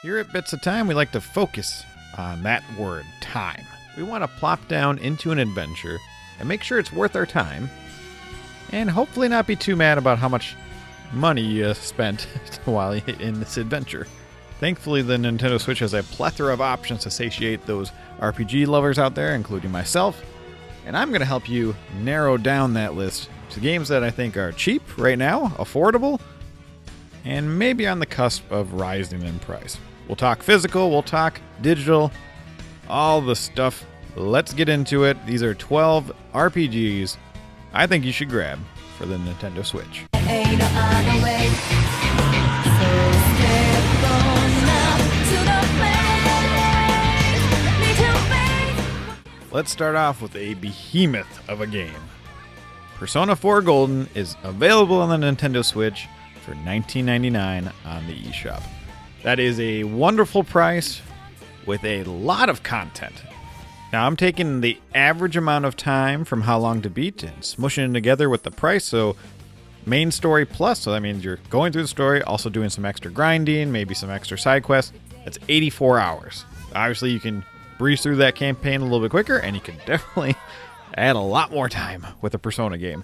Here at Bits of Time, we like to focus on that word, time. We want to plop down into an adventure and make sure it's worth our time, and hopefully not be too mad about how much money you spent while in this adventure. Thankfully, the Nintendo Switch has a plethora of options to satiate those RPG lovers out there, including myself, and I'm going to help you narrow down that list to games that I think are cheap right now, affordable, and maybe on the cusp of rising in price. We'll talk physical, we'll talk digital, all the stuff. Let's get into it. These are 12 RPGs I think you should grab for the Nintendo Switch. Let's start off with a behemoth of a game. Persona 4 Golden is available on the Nintendo Switch for $19.99 on the eShop. That is a wonderful price with a lot of content. Now I'm taking the average amount of time from how long to beat and smushing it together with the price. So main story plus, so that means you're going through the story, also doing some extra grinding, maybe some extra side quests. That's 84 hours. Obviously you can breeze through that campaign a little bit quicker, and you can definitely add a lot more time with a Persona game.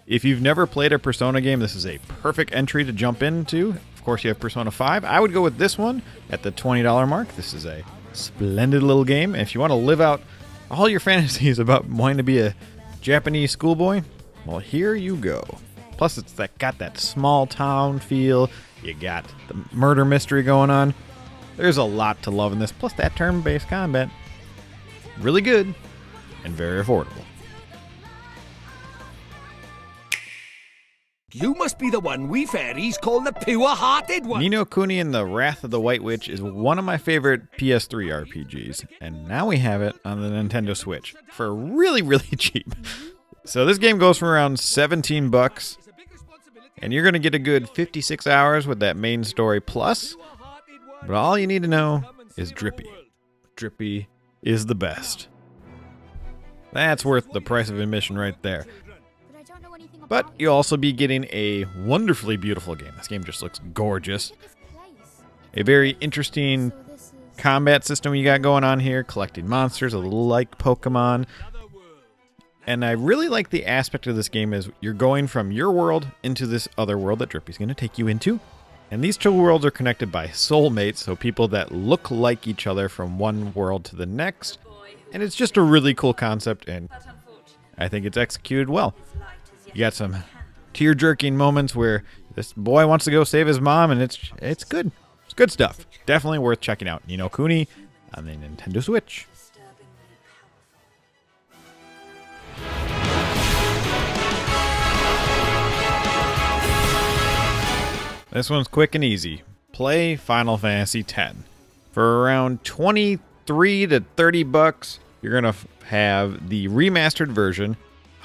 If you've never played a Persona game, this is a perfect entry to jump into. Of course, you have Persona 5. I would go with this one at the $20 mark. This is a splendid little game. If you want to live out all your fantasies about wanting to be a Japanese schoolboy, well, here you go. Plus, it's got that small town feel. You got the murder mystery going on. There's a lot to love in this. Plus, that turn-based combat, really good and very affordable. You must be the one we fairies call the pure-hearted one. Ni no Kuni and the Wrath of the White Witch is one of my favorite PS3 RPGs, and now we have it on the Nintendo Switch for really, really cheap. So this game goes for around $17, and you're going to get a good 56 hours with that main story plus, but all you need to know is Drippy. Drippy is the best. That's worth the price of admission right there. But you'll also be getting a wonderfully beautiful game. This game just looks gorgeous. A very interesting combat system you got going on here, collecting monsters, a little like Pokemon. And I really like the aspect of this game is you're going from your world into this other world that Drippy's going to take you into. And these two worlds are connected by soulmates, so people that look like each other from one world to the next. And it's just a really cool concept, and I think it's executed well. You got some tear-jerking moments where this boy wants to go save his mom, and it's good. It's good stuff. Definitely worth checking out. Ni no Kuni on the Nintendo Switch. This one's quick and easy. Play Final Fantasy X. For around $23 to $30, you're going to have the remastered version.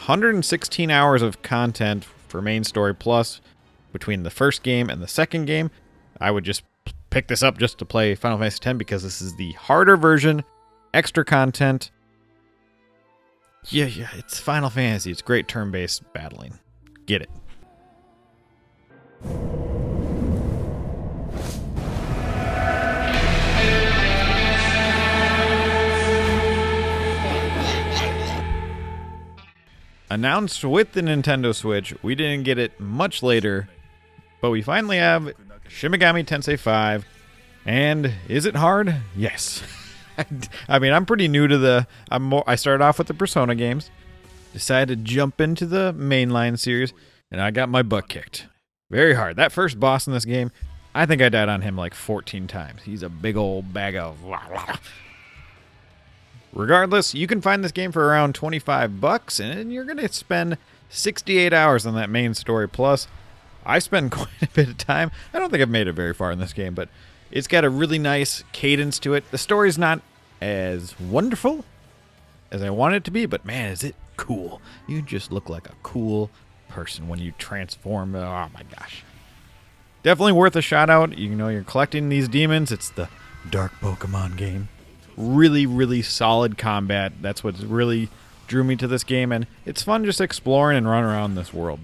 116 hours of content for main story plus between the first game and the second game. I would just pick this up just to play Final Fantasy X because this is the harder version, extra content. Yeah, it's Final Fantasy. It's great turn-based battling. Get it. Announced with the Nintendo Switch, we didn't get it much later, but we finally have Shin Megami Tensei 5. And is it hard? Yes. I mean, I'm pretty new to I started off with the Persona games, decided to jump into the mainline series, and I got my butt kicked. Very hard. That first boss in this game, I think I died on him like 14 times. He's a big old bag of... Regardless, you can find this game for around $25, and you're going to spend 68 hours on that main story plus. I spend quite a bit of time. I don't think I've made it very far in this game, but it's got a really nice cadence to it. The story's not as wonderful as I want it to be, but man, is it cool. You just look like a cool person when you transform. Oh my gosh. Definitely worth a shout out. You know, you're collecting these demons. It's the Dark Pokemon game. Really, really solid combat. That's what really drew me to this game, and it's fun just exploring and running around this world.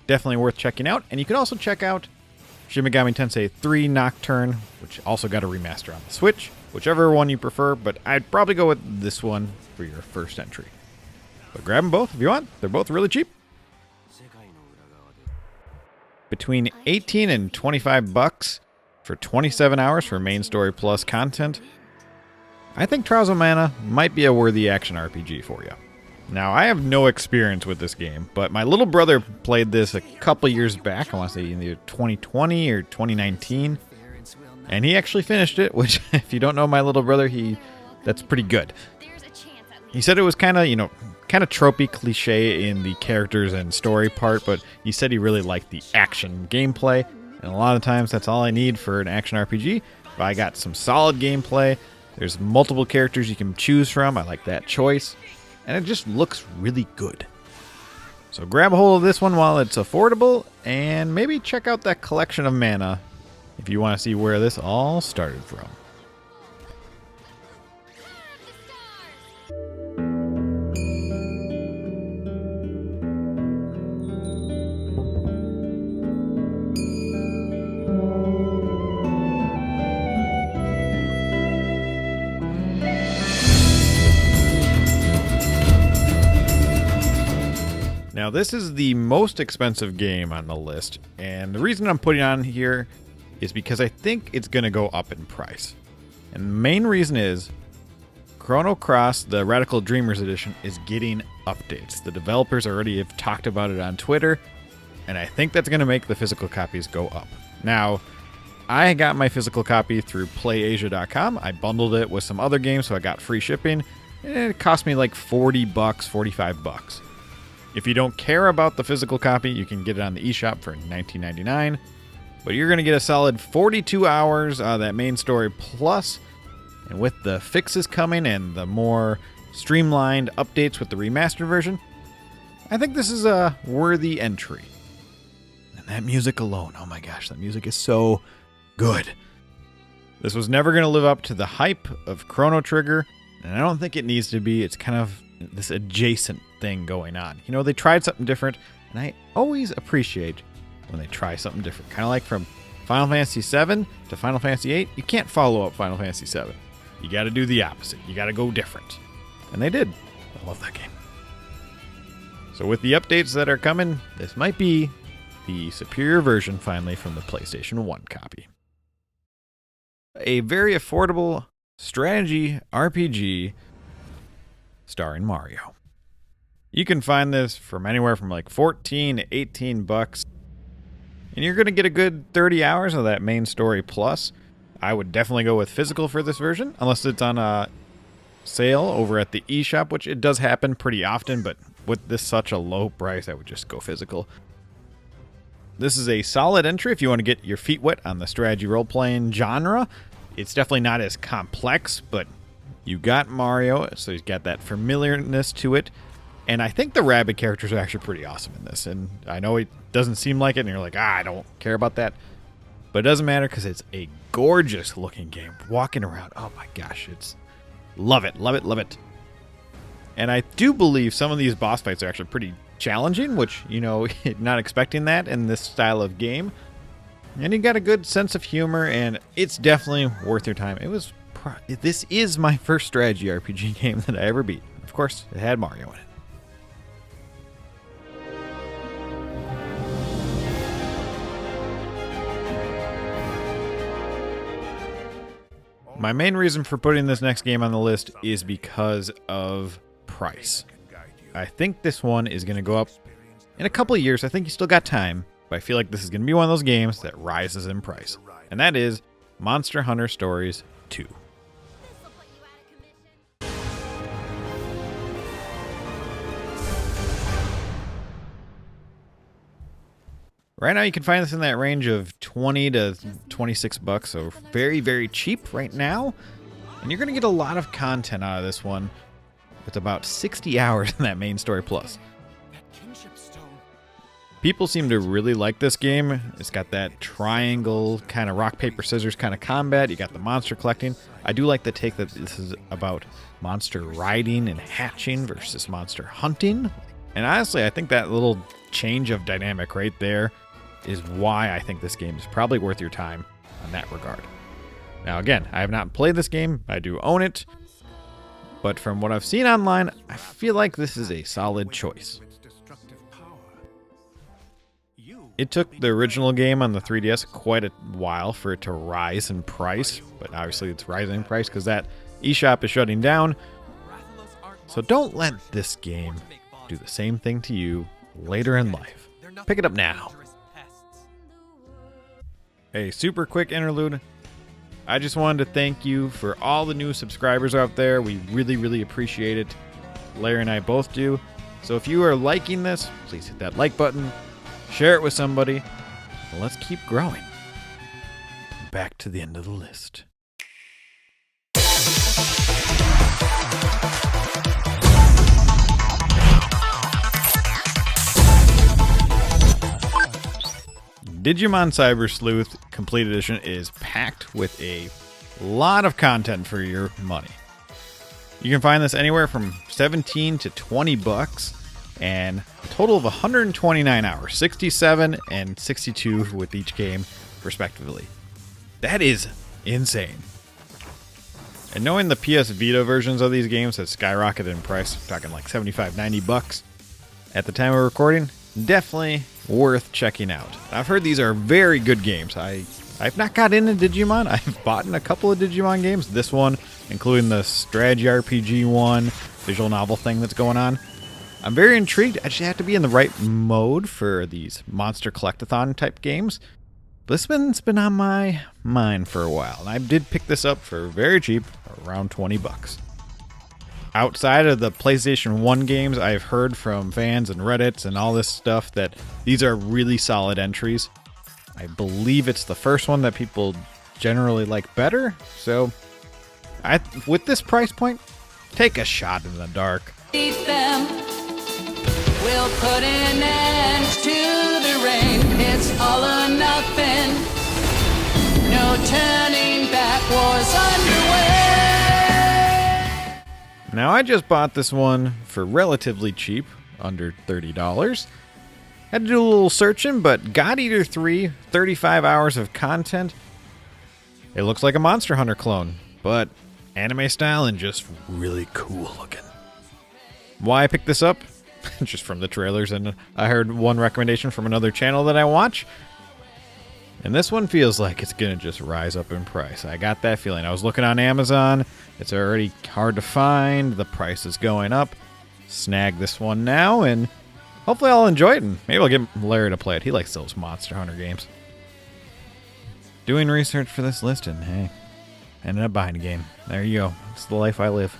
Definitely worth checking out. And you can also check out Shin Megami Tensei 3 Nocturne, which also got a remaster on the Switch. Whichever one you prefer, but I'd probably go with this one for your first entry. But grab them both if you want. They're both really cheap. Between 18 and 25 bucks for 27 hours for main story plus content. I think Trials of Mana might be a worthy action RPG for you. Now, I have no experience with this game, but my little brother played this a couple years back. I want to say either 2020 or 2019. And he actually finished it, which, if you don't know my little brother, that's pretty good. He said it was kind of tropey cliche in the characters and story part, but he said he really liked the action gameplay. And a lot of times that's all I need for an action RPG. If I got some solid gameplay, there's multiple characters you can choose from. I like that choice. And it just looks really good. So grab a hold of this one while it's affordable, and maybe check out that collection of mana if you want to see where this all started from. Now, this is the most expensive game on the list, and the reason I'm putting it on here is because I think it's going to go up in price. And the main reason is Chrono Cross, the Radical Dreamers Edition, is getting updates. The developers already have talked about it on Twitter, and I think that's going to make the physical copies go up. Now, I got my physical copy through PlayAsia.com. I bundled it with some other games, so I got free shipping, and it cost me like $40, $45. If you don't care about the physical copy, you can get it on the eShop for $19.99. But you're going to get a solid 42 hours of that main story plus. And with the fixes coming and the more streamlined updates with the remastered version, I think this is a worthy entry. And that music alone, oh my gosh, that music is so good. This was never going to live up to the hype of Chrono Trigger, and I don't think it needs to be. It's kind of this adjacent thing going on. You know, they tried something different, and I always appreciate when they try something different. Kind of like from Final Fantasy VII to Final Fantasy VIII, you can't follow up Final Fantasy VII. You got to do the opposite. You got to go different. And they did. I love that game. So with the updates that are coming, this might be the superior version finally from the PlayStation 1 copy. A very affordable strategy RPG starring Mario. You can find this from anywhere from like 14 to 18 bucks. And you're going to get a good 30 hours of that main story plus. I would definitely go with physical for this version, unless it's on a sale over at the eShop, which it does happen pretty often, but with this such a low price, I would just go physical. This is a solid entry if you want to get your feet wet on the strategy role-playing genre. It's definitely not as complex, but you got Mario, so he's got that familiarness to it. And I think the Rabbids characters are actually pretty awesome in this. And I know it doesn't seem like it, and you're like, I don't care about that. But it doesn't matter because it's a gorgeous looking game. Walking around, oh my gosh, it's love it, love it, love it. And I do believe some of these boss fights are actually pretty challenging, which, you know, not expecting that in this style of game. And you got a good sense of humor, and it's definitely worth your time. This is my first strategy RPG game that I ever beat. Of course, it had Mario in it. My main reason for putting this next game on the list is because of price. I think this one is going to go up in a couple of years. I think you still got time, but I feel like this is going to be one of those games that rises in price. And that is Monster Hunter Stories 2. Right now you can find this in that range of 20 to 26 bucks, so very, very cheap right now. And you're going to get a lot of content out of this one with about 60 hours in that main story plus. People seem to really like this game. It's got that triangle kind of rock, paper, scissors kind of combat. You got the monster collecting. I do like the take that this is about monster riding and hatching versus monster hunting. And honestly, I think that little change of dynamic right there is why I think this game is probably worth your time in that regard. Now again, I have not played this game, I do own it, but from what I've seen online, I feel like this is a solid choice. It took the original game on the 3DS quite a while for it to rise in price, but obviously it's rising in price because that eShop is shutting down. So don't let this game do the same thing to you later in life. Pick it up now. A super quick interlude. I just wanted to thank you for all the new subscribers out there. We really, really appreciate it. Larry and I both do. So if you are liking this, please hit that like button, share it with somebody, and let's keep growing. Back to the end of the list. Digimon Cyber Sleuth Complete Edition is packed with a lot of content for your money. You can find this anywhere from 17 to 20 bucks and a total of 129 hours, 67 and 62 with each game respectively. That is insane. And knowing the PS Vita versions of these games have skyrocketed in price, we're talking like 75, 90 bucks at the time of recording, definitely worth checking out. I've heard these are very good games. I've not got into Digimon. I've bought in a couple of Digimon games. This one, including the strategy RPG one, visual novel thing that's going on. I'm very intrigued. I just have to be in the right mode for these Monster Collectathon type games. This one's been on my mind for a while, and I did pick this up for very cheap, around 20 bucks. Outside of the PlayStation 1 games, I've heard from fans and Reddits and all this stuff that these are really solid entries. I believe it's the first one that people generally like better, so with this price point, take a shot in the dark. Beat them. We'll put an end to the rain. It's all or nothing. No turning back, war's underway. Now, I just bought this one for relatively cheap, under $30. Had to do a little searching, but God Eater 3, 35 hours of content. It looks like a Monster Hunter clone, but anime style and just really cool looking. Why I picked this up? Just from the trailers, and I heard one recommendation from another channel that I watch. And this one feels like it's going to just rise up in price. I got that feeling. I was looking on Amazon. It's already hard to find. The price is going up. Snag this one now, and hopefully I'll enjoy it, and maybe I'll get Larry to play it. He likes those Monster Hunter games. Doing research for this list, and hey, ended up buying a game. There you go. It's the life I live.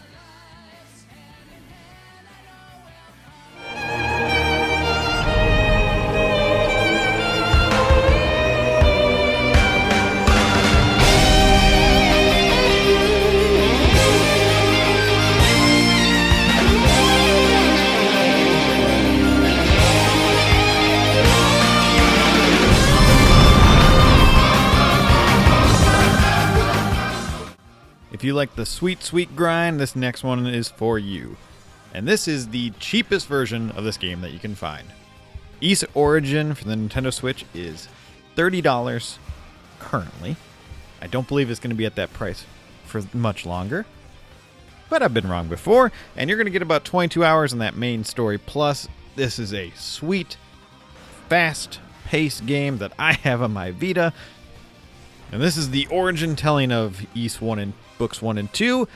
If you like the sweet, sweet grind, this next one is for you. And this is the cheapest version of this game that you can find. Ys Origin for the Nintendo Switch is $30 currently. I don't believe it's going to be at that price for much longer, but I've been wrong before. And you're going to get about 22 hours in that main story. Plus, this is a sweet, fast-paced game that I have on my Vita. And this is the origin telling of Ys 1 and Books 1 and 2.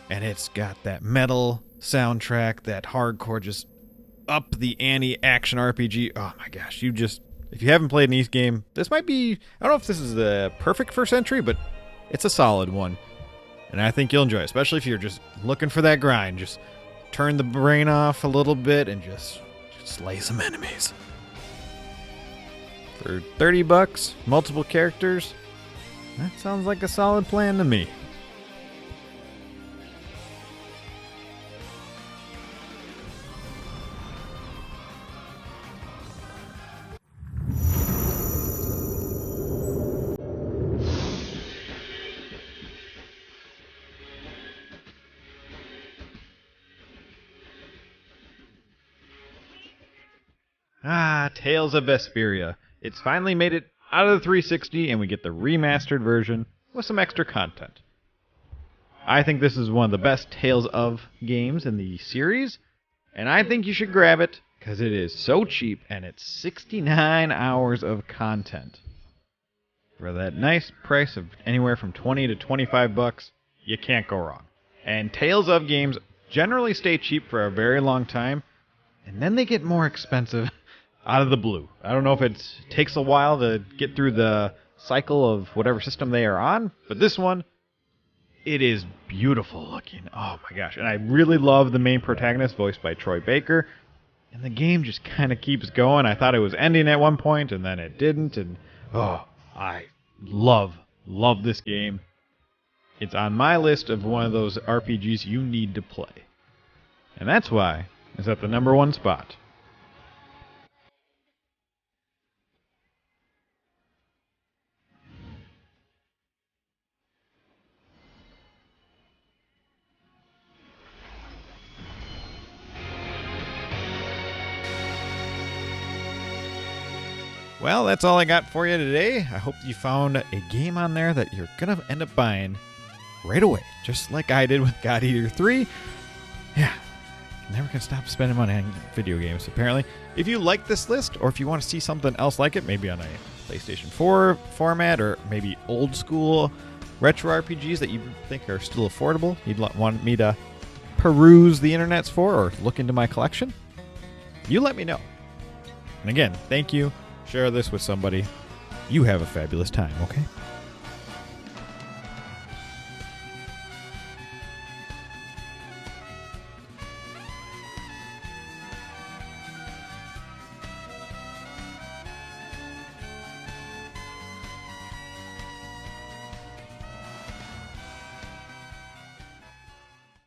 And it's got that metal soundtrack, that hardcore, just up the ante action RPG. Oh my gosh, if you haven't played an Ys game, this might be, I don't know if this is the perfect first entry, but it's a solid one. And I think you'll enjoy it, especially if you're just looking for that grind. Just turn the brain off a little bit and just slay some enemies. For 30 bucks, multiple characters, that sounds like a solid plan to me. Tales of Vesperia It's finally made it out of the 360, and we get the remastered version with some extra content. I think this is one of the best Tales of games in the series, and I think you should grab it because it is so cheap, and it's 69 hours of content. For that nice price of anywhere from 20 to 25 bucks, you can't go wrong. And Tales of games generally stay cheap for a very long time, and then they get more expensive out of the blue. I don't know if it takes a while to get through the cycle of whatever system they are on, but this one, it is beautiful looking. Oh my gosh. And I really love the main protagonist, voiced by Troy Baker. And the game just kind of keeps going. I thought it was ending at one point, and then it didn't. And I love this game. It's on my list of one of those RPGs you need to play. And that's why it's at the number 1 spot. Well, that's all I got for you today. I hope you found a game on there that you're going to end up buying right away, just like I did with God Eater 3. Yeah, never can stop spending money on video games, apparently. If you like this list, or if you want to see something else like it, maybe on a PlayStation 4 format, or maybe old school retro RPGs that you think are still affordable, you'd want me to peruse the internets for, or look into my collection, you let me know. And again, thank you. Share this with somebody. You have a fabulous time, okay?